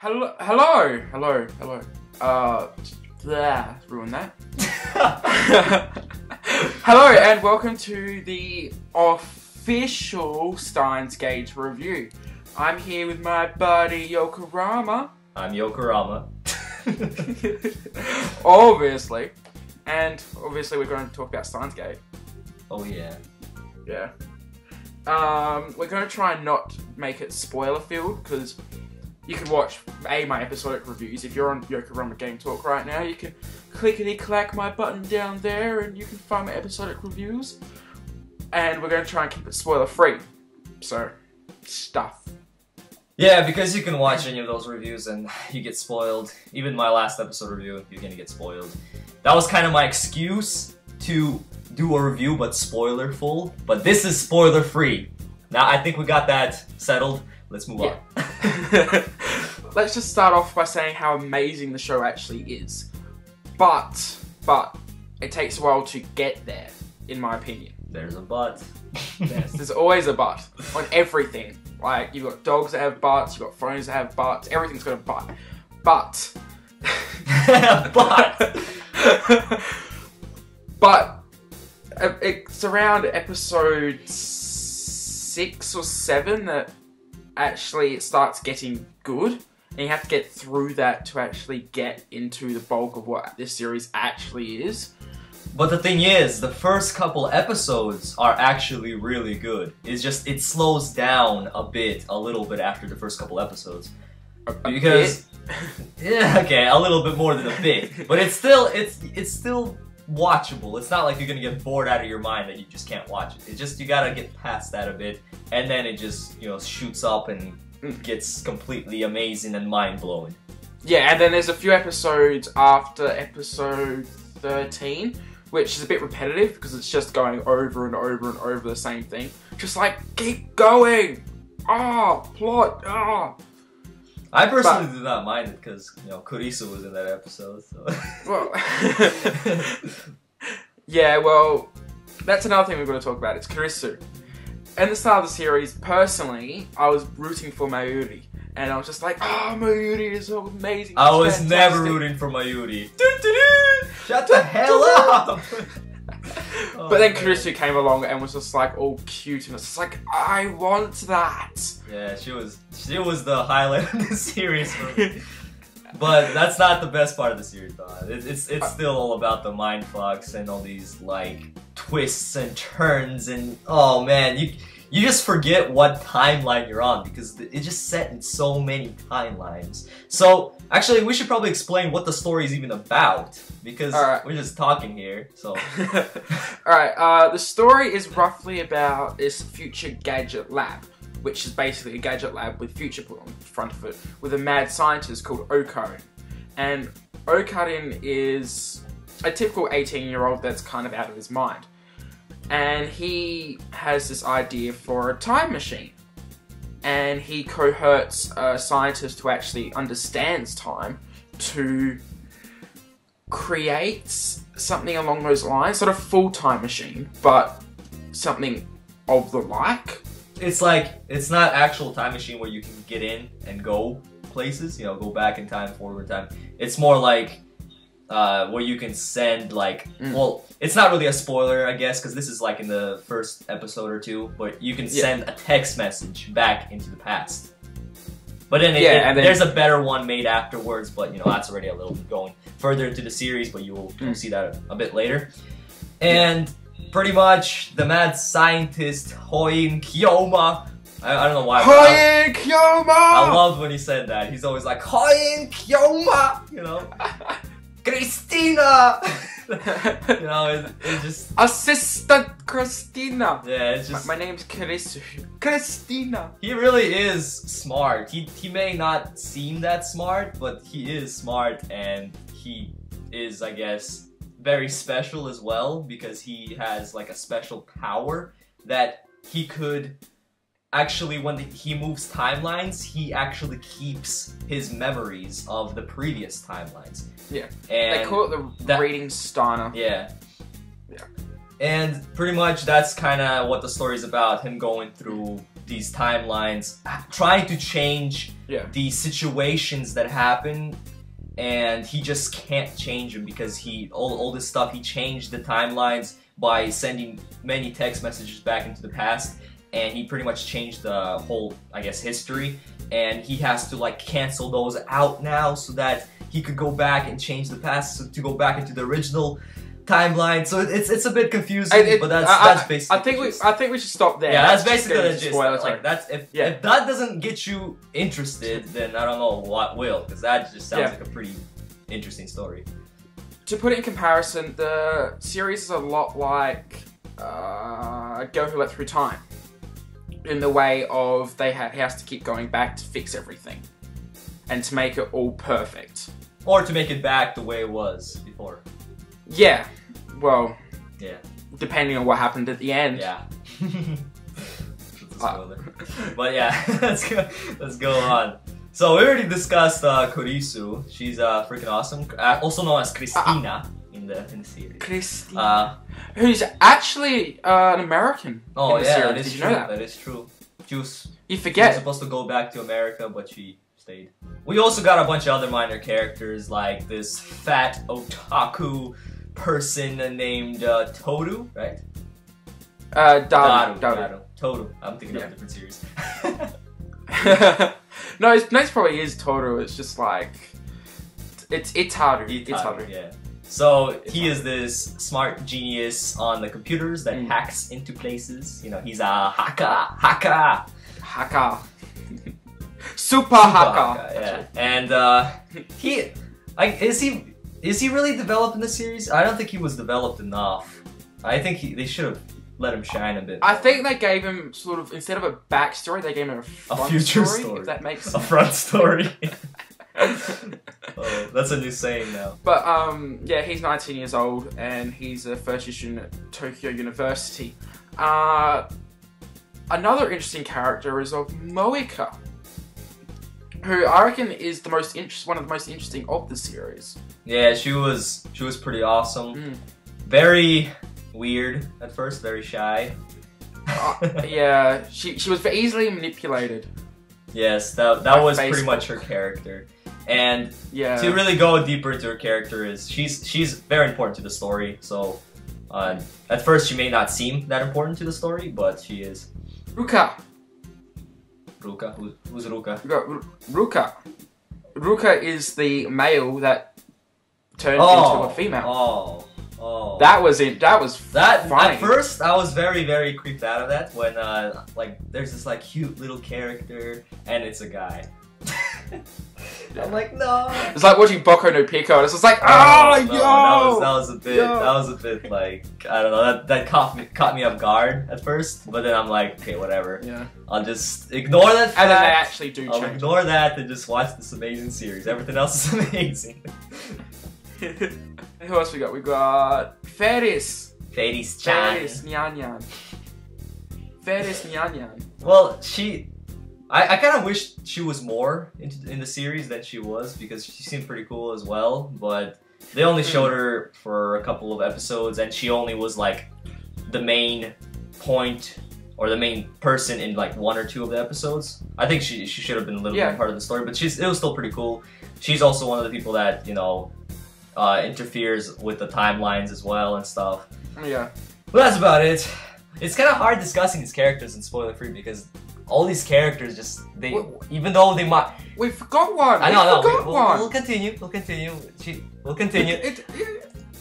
Hello. Ruin that. Hello and welcome to the official Steins Gauge review. I'm here with my buddy Yokurama. I'm Yokurama. Obviously. And obviously we're going to talk about Steins Gate. Oh yeah. Yeah. We're going to try and not make it spoiler filled because you can watch my episodic reviews. If you're on YokuramaGameTalk right now, you can clickety-clack my button down there and you can find my episodic reviews. And we're going to try and keep it spoiler-free. So, stuff. Yeah, because you can watch any of those reviews and you get spoiled. Even my last episode review, you're gonna get spoiled. That was kind of my excuse to do a review, but spoiler-full. But this is spoiler-free. Now, I think we got that settled. Let's move on. Let's just start off by saying how amazing the show actually is. But, it takes a while to get there, in my opinion. There's a but. Yes, there's always a but on everything. Like, you've got dogs that have butts, you've got phones that have butts, everything's got a butt. But. But, it's around episode 6 or 7 that actually it starts getting good. And you have to get through that to actually get into the bulk of what this series actually is. But the thing is, the first couple episodes are actually really good. It's just, it slows down a little bit after the first couple episodes. Because, yeah, okay, a little bit more than a bit. But it's still watchable. It's not like you're gonna get bored out of your mind that you just can't watch it. It's just, you gotta get past that a bit. And then it just, you know, shoots up and gets completely amazing and mind-blowing. Yeah, and then there's a few episodes after episode 13, which is a bit repetitive because it's just going over and over and over the same thing. Just like, keep going! Plot! I personally do not mind it because, you know, Kurisu was in that episode, so... Well... yeah, well, that's another thing we're going to talk about. It's Kurisu. At the start of the series, personally, I was rooting for Mayuri. And I was just like, Mayuri is so amazing. I was never rooting for Mayuri. Shut the hell up! But then Kurisu came along and was just like all cute and it's just like, I want that. Yeah, she was the highlight of the series for me. But that's not the best part of the series, though. It's still all about the mind fucks and all these like twists and turns and oh man, you just forget what timeline you're on because it's just set in so many timelines. So actually, we should probably explain what the story is even about because we're just talking here. So, alright, the story is roughly about this future gadget lab, which is basically a gadget lab with future put on the front of it, with a mad scientist called Okarin. And Okarin is a typical 18-year-old that's kind of out of his mind. And he has this idea for a time machine. And he cohorts a scientist who actually understands time to create something along those lines. Not a full time machine, but something of the like. It's like, it's not actual time machine where you can get in and go places, you know, go back in time, forward in time. It's more like where you can send like, well, it's not really a spoiler, I guess, because this is like in the first episode or two, but you can send a text message back into the past. But then, there's a better one made afterwards, but you know, that's already a little bit going further into the series, but you'll see that a bit later. And pretty much, the mad scientist, Hoin Kyoma, I don't know why. Hoin Kyoma! I loved when he said that. He's always like, Hoin Kyoma! You know? Christina! You know, it's just... Assistant Christina! Yeah, it's just... My name's Kurisu. Christina! He really is smart. He may not seem that smart, but he is smart and he is, I guess, very special as well because he has like a special power that he could... Actually, when he moves timelines, he actually keeps his memories of the previous timelines. Yeah. And they call it the reading Steiner. Yeah. Yeah. And pretty much that's kind of what the story's about, him going through these timelines, trying to change Yeah. the situations that happen, and he just can't change them because all this stuff, he changed the timelines by sending many text messages back into the past, and he pretty much changed the whole, I guess, history, and he has to like cancel those out now so that he could go back and change the past to go back into the original timeline. So it's a bit confusing, but that's basically. I think we should stop there. Yeah, that's basically the gist. Spoilers, like that's if that doesn't get you interested, then I don't know what will, because that just sounds like a pretty interesting story. To put it in comparison, the series is a lot like Go Who Let Through Time, in the way of he has to keep going back to fix everything, and to make it all perfect. Or to make it back the way it was before. Yeah, well, yeah, depending on what happened at the end. Yeah. But yeah, let's go on. So we already discussed Kurisu. She's freaking awesome. Also known as Christina in the series. Christina, who's actually an American. Oh in the yeah, series. that is Did you true. know that? That is true. You forget. She was supposed to go back to America, but she stayed. We also got a bunch of other minor characters, like this fat otaku person named Toru, right? Daru. Toru. I'm thinking of a different series. No, his name probably is Toru. It's just like it's harder. It's harder. Yeah. So he is this smart genius on the computers that hacks into places. You know, he's a hacker. Super hacker. Yeah. And is he really developed in the series? I don't think he was developed enough. I think they should have let him shine a bit more. I think they gave him sort of, instead of a backstory, they gave him a front future story, if that makes sense. A front story. Oh, that's a new saying now. But yeah, he's 19 years old and he's a first year student at Tokyo University. Another interesting character is of Moeka, who I reckon is the most one of the most interesting of the series. Yeah, she was pretty awesome. Very weird at first, very shy. Yeah, she was easily manipulated. Yes, that was pretty much her character. And to really go deeper into her character, she's very important to the story. So at first she may not seem that important to the story, but she is. Ruka. Who's Ruka? Ruka is the male that turned into a female. That was funny. At first, I was very, very creeped out of that when like there's this like cute little character and it's a guy. I'm like, no. It's like watching Boku no Pico, and it's just like, that was a bit like, I don't know, that caught me off guard at first, but then I'm like, okay, whatever. Yeah. I'll just ignore that fact. And then they actually do I'll ignore that and just watch this amazing series. Everything else is amazing. Who else we got? We got Feris-chan. Feris Nyan. Feris Nyan. Well, I kind of wish she was more in the series than she was, because she seemed pretty cool as well, but they only showed her for a couple of episodes and she only was like the main point or the main person in like one or two of the episodes. I think she should have been a little bit part of the story, but it was still pretty cool. She's also one of the people that, you know, interferes with the timelines as well and stuff. Yeah. But that's about it. It's kind of hard discussing these characters in spoiler-free because all these characters even though they might... We forgot one! I know, we'll continue. We'll continue.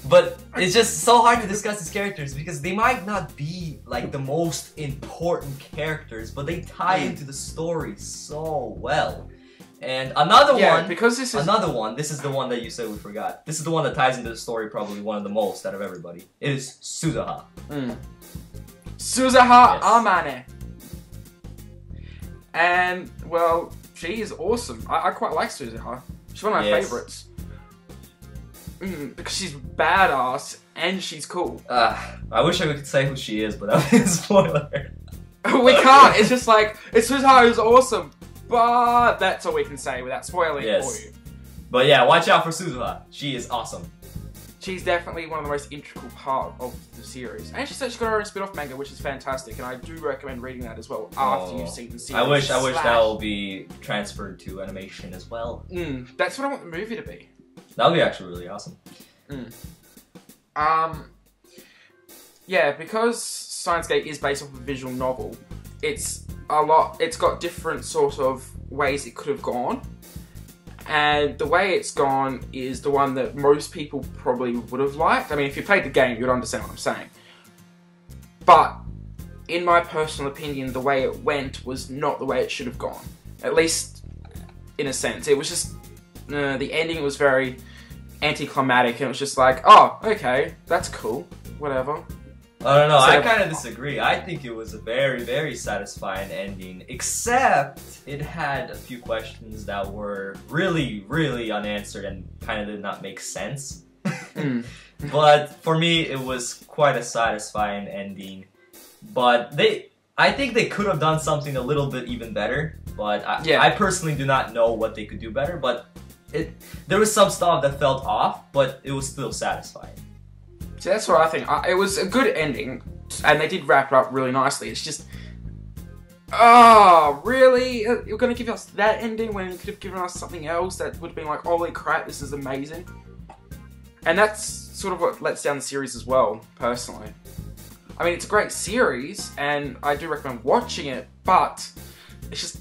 But it's just so hard to discuss these characters because they might not be like the most important characters, but they tie into the story so well. And another one, this is the one that you said we forgot. This is the one that ties into the story probably one of the most out of everybody. It is Suzuha. Suzuha Amane. And, well, she is awesome. I quite like Suzuha. She's one of my favorites. Because she's badass and she's cool. I wish I could say who she is, but that would be a spoiler. We can't. It's just like, Suzuha is awesome. But that's all we can say without spoiling it for you. But yeah, watch out for Suzuha. She is awesome. she's definitely one of the most integral part of the series. And she said she's got her own spin-off manga, which is fantastic, and I do recommend reading that as well after you've seen the series. I wish that will be transferred to animation as well. That's what I want the movie to be. That would be actually really awesome. Yeah, because Steins Gate is based off a visual novel, it's got different sort of ways it could have gone. And the way it's gone is the one that most people probably would have liked. I mean, if you played the game, you'd understand what I'm saying. But, in my personal opinion, the way it went was not the way it should have gone. At least, in a sense. It was just... the ending was very anticlimactic, and it was just like, oh, okay, that's cool, whatever. I don't know, I kind of disagree. I think it was a very, very satisfying ending, except it had a few questions that were really, really unanswered and kind of did not make sense. But for me, it was quite a satisfying ending. But I think they could have done something a little bit even better, but I personally do not know what they could do better, but there was some stuff that felt off, but it was still satisfying. See, that's what I think. It was a good ending, and they did wrap it up really nicely. It's just... Oh, really? You're going to give us that ending when you could have given us something else that would have been like, holy crap, this is amazing? And that's sort of what lets down the series as well, personally. I mean, it's a great series, and I do recommend watching it, but it's just...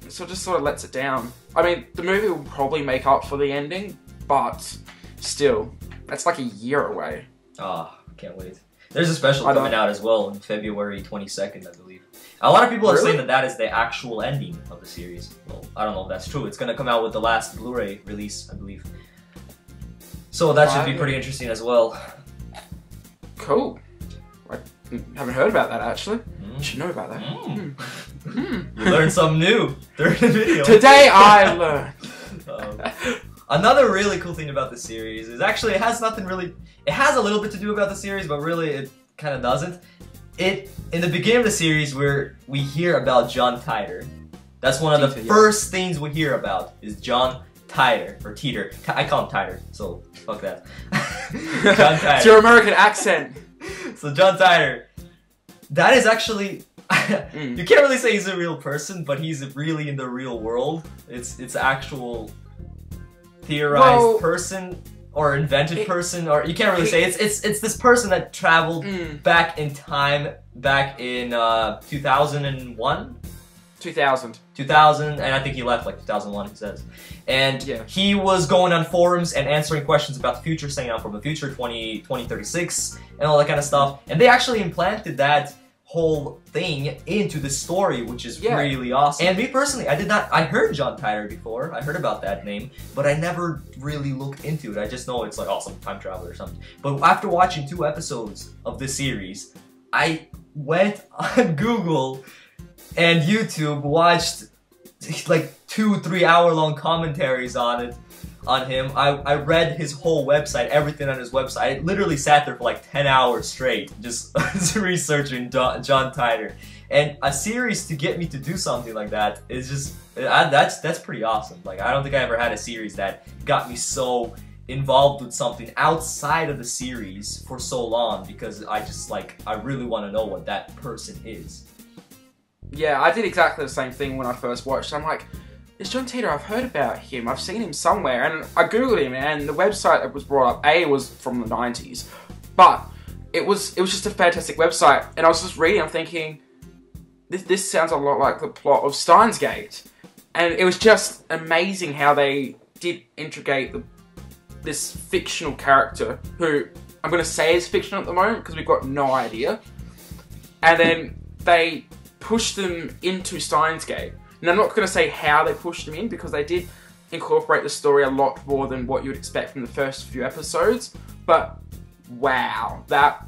It sort of lets it down. I mean, the movie will probably make up for the ending, but still, that's like a year away. Oh, can't wait. There's a special coming out as well on February 22nd, I believe. A lot of people are saying that that is the actual ending of the series. Well, I don't know if that's true. It's going to come out with the last Blu-ray release, I believe. So that should be pretty interesting as well. Cool. I haven't heard about that, actually. You should know about that. You learned something new during the video. Today I learned. Another really cool thing about the series is actually it has nothing really... It has a little bit to do about the series, but really it kind of doesn't. In the beginning of the series where we hear about John Titor, that's one of the first things we hear about is John Titor, or Titor. I call him Titor, so fuck that. John Titor. It's your American accent. So John Titor, that is actually... You can't really say he's a real person, but he's really in the real world. It's actual... theorized person or invented person, or you can't really say it's this person that traveled back in time, back in 2001, 2000, and I think he left like 2001. He says, and he was going on forums and answering questions about the future, saying I'm from the future, 2036, and all that kind of stuff. And they actually implanted that whole thing into the story, which is really awesome. And me personally, I heard John Titor before, I heard about that name, but I never really looked into it. I just know it's like, oh, some time traveler or something. But after watching 2 episodes of this series, I went on Google and YouTube, watched like 2-3 hour long commentaries on him. I read his whole website, everything on his website. I literally sat there for like 10 hours straight, just researching John Titor. And a series to get me to do something like that is just, that's pretty awesome. Like, I don't think I ever had a series that got me so involved with something outside of the series for so long, because I really want to know what that person is. Yeah, I did exactly the same thing when I first watched. I'm like, it's John Titor, I've heard about him, I've seen him somewhere, and I googled him, and the website that was brought up, was from the 90s, but it was just a fantastic website, and I was just reading, I'm thinking, this sounds a lot like the plot of Steins Gate, and it was just amazing how they did integrate this fictional character, who I'm going to say is fictional at the moment, because we've got no idea, and then they pushed them into Steins Gate. And I'm not going to say how they pushed them in, because they did incorporate the story a lot more than what you would expect from the first few episodes. But wow, that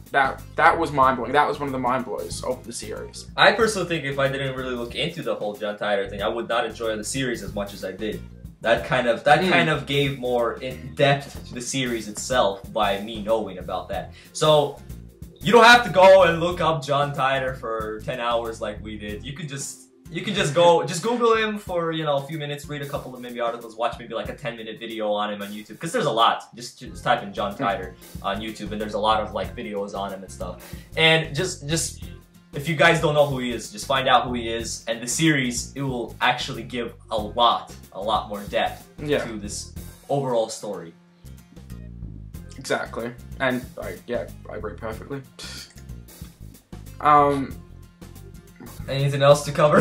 was mind-blowing. That was one of the mind blows of the series. I personally think if I didn't really look into the whole John Titor thing, I would not enjoy the series as much as I did. That kind of gave more in depth to the series itself by me knowing about that. So you don't have to go and look up John Titor for 10 hours like we did. You could just You can just Google him for, you know, a few minutes, read a couple of maybe articles, watch maybe like a 10-minute video on him on YouTube, because there's a lot. Just type in John Titor on YouTube, and there's a lot of like videos on him and stuff. And just if you guys don't know who he is, just find out who he is, and the series, it will actually give a lot more depth to this overall story. Exactly, and I agree perfectly. Anything else to cover?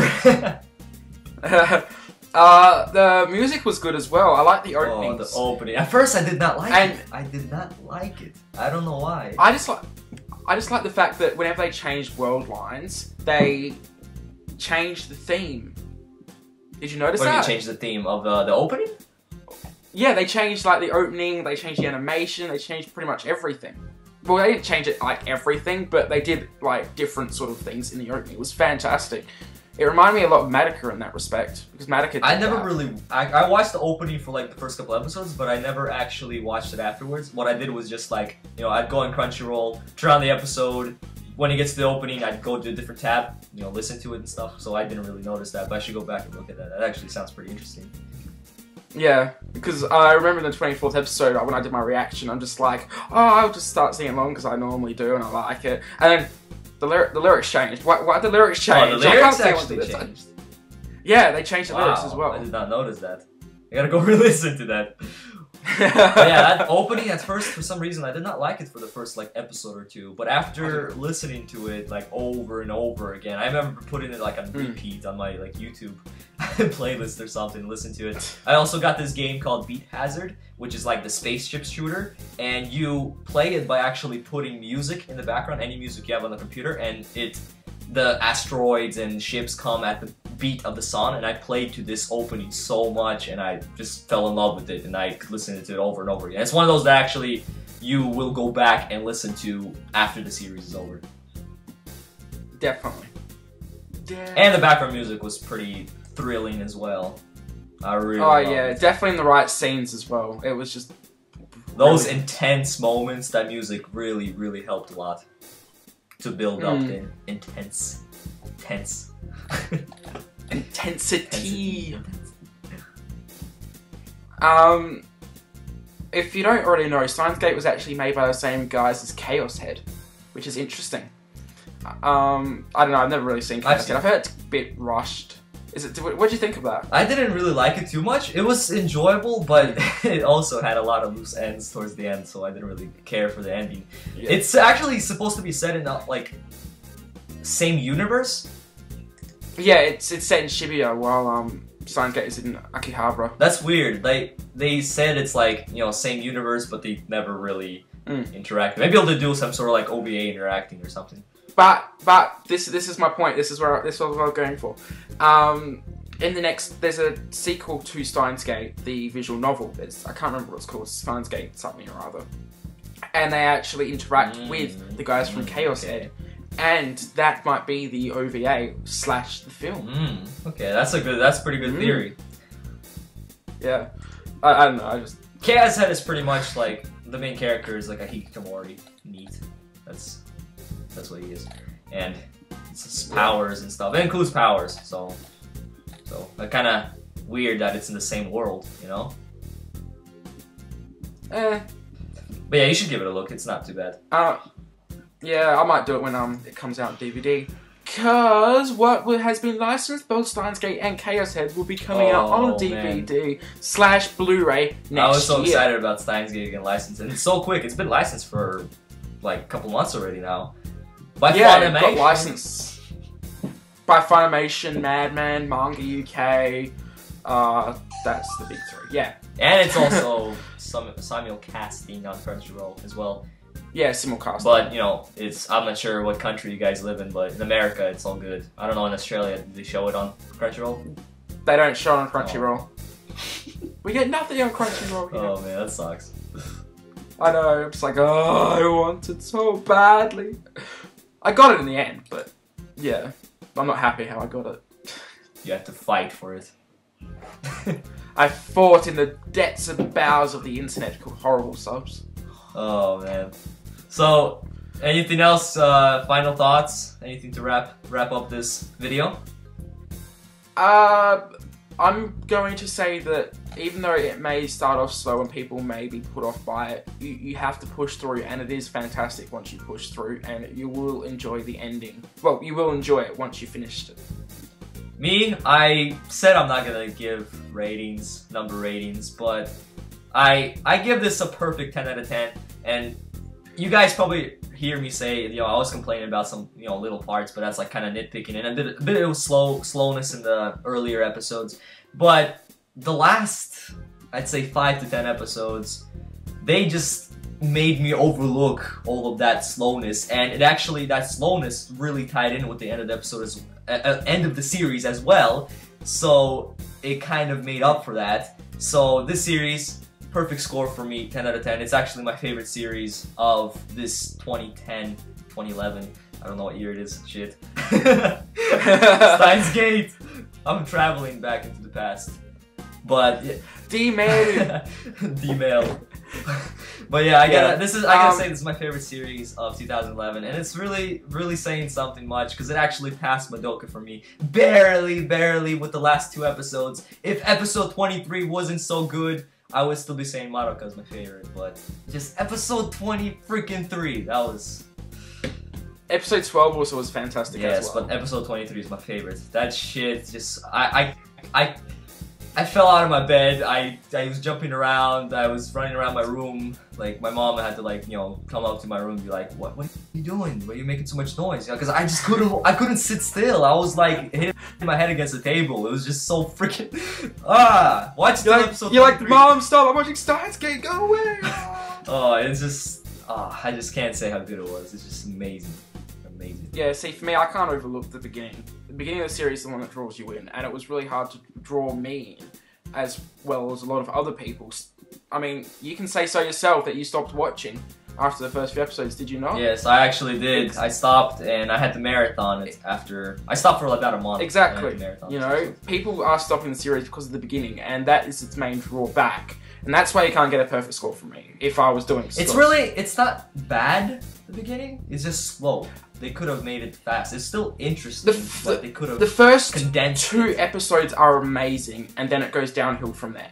The music was good as well. I like the openings. Oh, the opening. At first, I did not like it. I did not like it. I don't know why. I just like the fact that whenever they changed world lines, they changed the theme. Did you notice that? What do you change the theme of the opening? Yeah, they changed like the opening. They changed the animation. They changed pretty much everything. Well, they didn't change it like everything, but they did like different sort of things in the opening. It was fantastic. It reminded me a lot of Madoka in that respect, because Madoka did I never really... I watched the opening for like the first couple episodes, but I never actually watched it afterwards. What I did was just like, you know, I'd go on Crunchyroll, turn on the episode. When it gets to the opening, I'd go to a different tab, you know, listen to it and stuff. So I didn't really notice that, but I should go back and look at that. That actually sounds pretty interesting. Yeah, because I remember in the 24th episode, when I did my reaction, I'm just like, oh, I'll just start singing along because I normally do and I like it. And then the lyrics changed. Why did the lyrics change? Oh, the lyrics actually changed? Yeah, they changed the lyrics as well. I did not notice that. I gotta go re-listen to that. But yeah, that opening at first, for some reason, I did not like it for the first like episode or two. But after listening to it like over and over again, I remember putting it like on repeat on my like YouTube playlist or something, listen to it. I also got this game called Beat Hazard, which is like the spaceship shooter, and you play it by actually putting music in the background, any music you have on the computer, and the asteroids and ships come at the beat of the song, and I played to this opening so much, and I just fell in love with it, and I listened to it over and over again. It's one of those that actually you will go back and listen to after the series is over. Definitely. And the background music was pretty thrilling as well. I really loved it. Definitely in the right scenes as well. It was just... Those intense moments, that music really, really helped a lot to build up the intense. Intensity. If you don't already know, Steins Gate was actually made by the same guys as Chaos Head, which is interesting. I don't know, I've never really seen Chaos Head. I've heard it's a bit rushed. What do you think of that? I didn't really like it too much. It was enjoyable, but it also had a lot of loose ends towards the end, so I didn't really care for the ending. Yeah. It's actually supposed to be set in like same universe. Yeah, it's set in Shibuya while Steins Gate is in Akihabara. That's weird. They said it's like, you know, same universe, but they never really interact. Maybe they'll do some sort of like OVA interacting or something. But this is my point. This is what I was going for. In the next, there's a sequel to Steins Gate, the visual novel. I can't remember what it's called. Steins Gate something or other. And they actually interact with the guys from Chaos Head. And that might be the OVA / the film. Okay, that's pretty good theory. Yeah, I don't know. Chaos Head is pretty much like the main character is like a hikikomori. Neat. That's what he is, and it's powers and stuff. It includes powers, so kind of weird that it's in the same world, you know. But yeah, you should give it a look. It's not too bad. Yeah, I might do it when it comes out on DVD. Cause what has been licensed, both Steins Gate and Chaos Head will be coming out on DVD / Blu-ray next year. I was so excited about Steins Gate getting licensed, and it's so quick. It's been licensed for like a couple months already now. By Funimation. Got licensed by Funimation, Madman, Manga UK. That's the big three. Yeah, and it's also simulcasting on Crunchyroll as well. Yeah, simulcast. But, you know, I'm not sure what country you guys live in, but in America, it's all good. I don't know, in Australia, do they show it on Crunchyroll? They don't show it on Crunchyroll. We get nothing on Crunchyroll here. Oh, man, that sucks. I know, I'm just like, oh, I want it so badly. I got it in the end, but, yeah. I'm not happy how I got it. You have to fight for it. I fought in the depths and bowels of the internet called horrible subs. Oh, man. So, anything else? Final thoughts? Anything to wrap up this video? I'm going to say that even though it may start off slow and people may be put off by it, you have to push through, and it is fantastic once you push through, and you will enjoy the ending. Well, you will enjoy it once you finished it. Me, I said I'm not gonna give ratings, number ratings, but I give this a perfect 10 out of 10, and you guys probably hear me say, you know, I was complaining about some, you know, little parts, but that's like kind of nitpicking, and a bit of slowness in the earlier episodes, but the last, I'd say 5 to 10 episodes, they just made me overlook all of that slowness, and it actually, that slowness really tied in with the end of the episode, end of the series as well, so it kind of made up for that. So this series, perfect score for me, 10 out of 10. It's actually my favorite series of this 2010, 2011. I don't know what year it is. Shit. Steins Gate. I'm traveling back into the past. But yeah. D-mail. D-mail. But yeah, I gotta say this is my favorite series of 2011, and it's really saying something much because it actually passed Madoka for me, barely with the last 2 episodes. If episode 23 wasn't so good, I would still be saying Madoka is my favorite, but just episode 23, that was... Episode 12 also was fantastic as well. Yes, but episode 23 is my favorite. That shit just... I fell out of my bed, I was jumping around, I was running around my room, like my mom had to like, you know, come up to my room and be like, what are you doing? Why are you making so much noise? Because I just couldn't sit still. I was like hitting my head against the table. It was just so freaking watch the episode. You're like, Mom, stop, I'm watching Steins Gate, go away! Oh, it's just I just can't say how good it was. It's just amazing. Yeah, see, for me, I can't overlook the beginning. The beginning of the series is the one that draws you in, and it was really hard to draw me in, as well as a lot of other people. I mean, you can say so yourself that you stopped watching after the first few episodes, did you not? Yes, I actually did. I stopped, and I had to marathon it after... I stopped for about a month. Exactly. You know, people are stopping the series because of the beginning, and that is its main drawback. And that's why you can't get a perfect score from me, if I was doing stuff. It's not bad, the beginning. It's just slow. They could have made it fast. It's still interesting, but they could have the first condensed 2 episodes are amazing, and then it goes downhill from there.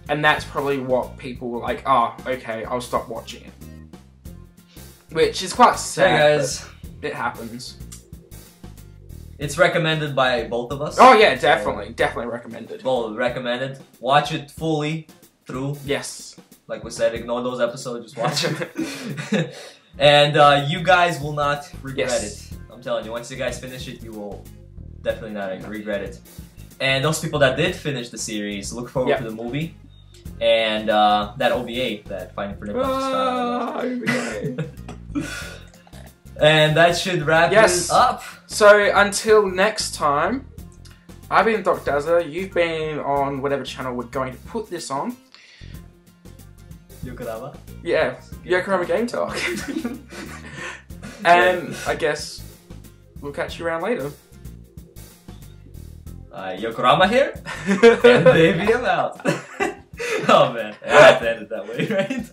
And that's probably what people were like, okay, I'll stop watching it. Which is quite sad, hey guys. It happens. It's recommended by both of us. Oh yeah, definitely. Definitely recommended. Both recommended. Watch it fully through. Yes. Like we said, ignore those episodes, just watch them. And you guys will not regret it. I'm telling you, once you guys finish it, you will definitely not regret it. And those people that did finish the series, look forward to the movie. And that OVA, that Fighting for Nippon. And that should wrap it up. So until next time, I've been Dr. Dazza, you've been on whatever channel we're going to put this on. Yokurama? Yeah, YokuramaGameTalk. And I guess we'll catch you around later. Yokurama here, and baby, I'm out. Oh man, I have to end it that way, right?